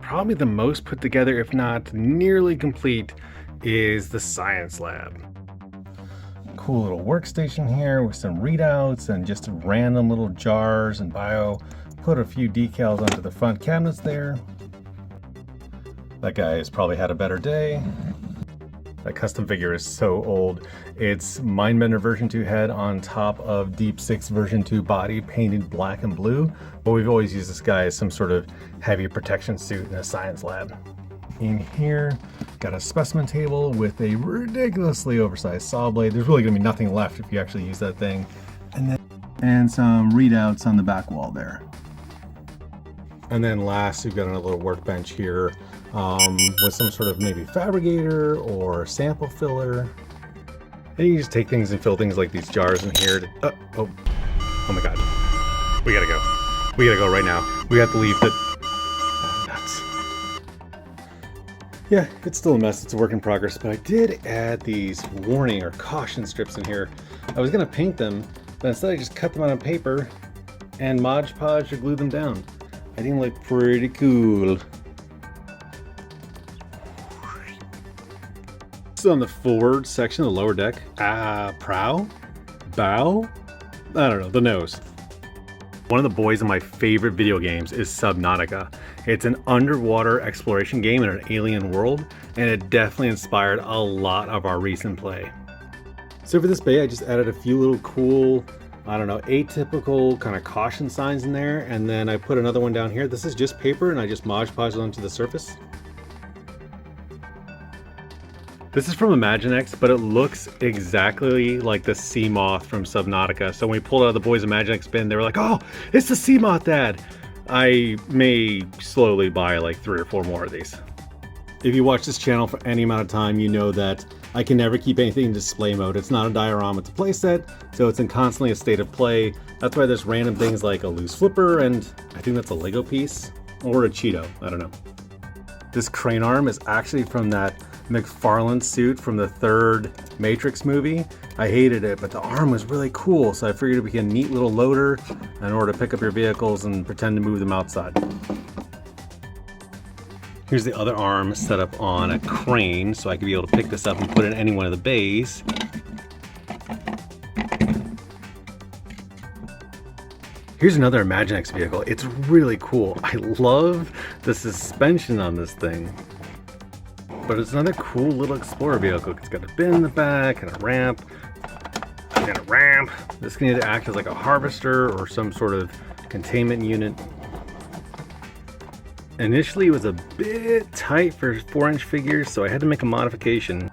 probably the most put together, if not nearly complete, is the science lab. Cool little workstation here with some readouts and just random little jars and bio. Put a few decals onto the front cabinets there. That guy has probably had a better day. That custom figure is so old. It's Mindbender version 2 head on top of Deep 6 version 2 body painted black and blue, but we've always used this guy as some sort of heavy protection suit in a science lab. In here, got a specimen table with a ridiculously oversized saw blade. There's really gonna be nothing left if you actually use that thing. And some readouts on the back wall there. And then last, we've got another little workbench here with some sort of maybe fabricator or sample filler. And you can just take things and fill things like these jars in here. Oh my God. We gotta go. We gotta go right now. We have to leave the... Oh, nuts. Yeah, it's still a mess. It's a work in progress, but I did add these warning or caution strips in here. I was gonna paint them, but instead I just cut them out on paper and Mod Podge to glue them down. I think they look pretty cool. This is on the forward section of the lower deck. Prow? Bow? I don't know, the nose. One of the boys in my favorite video games is Subnautica. It's an underwater exploration game in an alien world, and it definitely inspired a lot of our recent play. So for this bay, I just added a few little cool, I don't know, atypical kind of caution signs in there, and then I put another one down here. This is just paper, and I just Mod Podge it onto the surface. This is from Imaginext, but it looks exactly like the sea moth from Subnautica. So when we pulled out of the boys' Imaginext bin, they were like, "Oh, it's the sea moth, Dad." I may slowly buy like 3 or 4 more of these. If you watch this channel for any amount of time, you know that I can never keep anything in display mode. It's not a diorama, it's a playset, so it's in constantly a state of play. That's why there's random things like a loose flipper, and I think that's a Lego piece, or a Cheeto, I don't know. This crane arm is actually from that McFarlane suit from the 3rd Matrix movie. I hated it, but the arm was really cool, so I figured it'd be a neat little loader in order to pick up your vehicles and pretend to move them outside. Here's the other arm set up on a crane, so I could be able to pick this up and put it in any one of the bays. Here's another Imaginext vehicle. It's really cool. I love the suspension on this thing. But it's another cool little explorer vehicle. It's got a bin in the back and a ramp. And a ramp. This can either act as like a harvester or some sort of containment unit. Initially it was a bit tight for 4-inch figures, so I had to make a modification.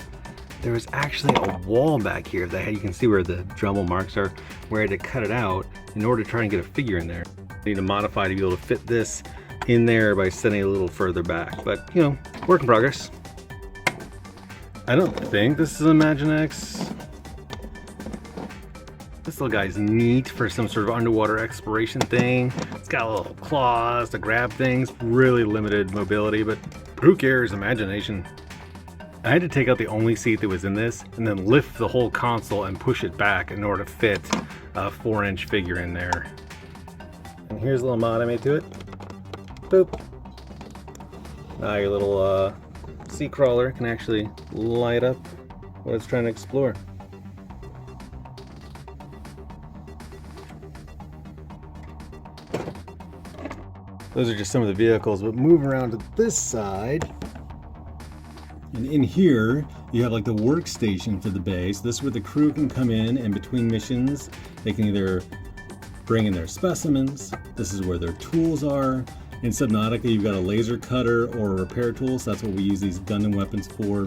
There was actually a wall back here that you can see where the Dremel marks are, where I had to cut it out in order to try and get a figure in there. I need to modify to be able to fit this in there by setting it a little further back, but you know, work in progress. I don't think this is Imaginext. This little guy's neat for some sort of underwater exploration thing. It's got little claws to grab things, really limited mobility, but who cares, imagination. I had to take out the only seat that was in this and then lift the whole console and push it back in order to fit a 4-inch figure in there. And here's a little mod I made to it. Boop. Now your little sea crawler can actually light up what it's trying to explore. Those are just some of the vehicles, but move around to this side. And in here, you have like the workstation for the bay. So this is where the crew can come in, and between missions, they can either bring in their specimens. This is where their tools are. In Subnautica, you've got a laser cutter or a repair tool, so that's what we use these Gundam weapons for.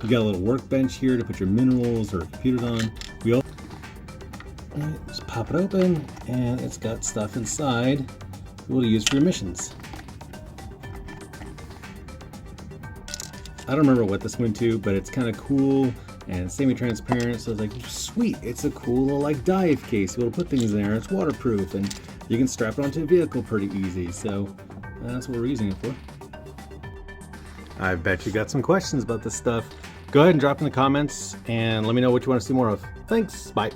You've got a little workbench here to put your minerals or computers on. Just pop it open, and it's got stuff inside to use for your missions. I don't remember what this went to, but it's kind of cool and semi-transparent, so it's like, sweet, it's a cool little like dive case. You'll put things in there, it's waterproof, and you can strap it onto a vehicle pretty easy, so that's what we're using it for. I bet you got some questions about this stuff. Go ahead and drop in the comments, and let me know what you want to see more of. Thanks, bye.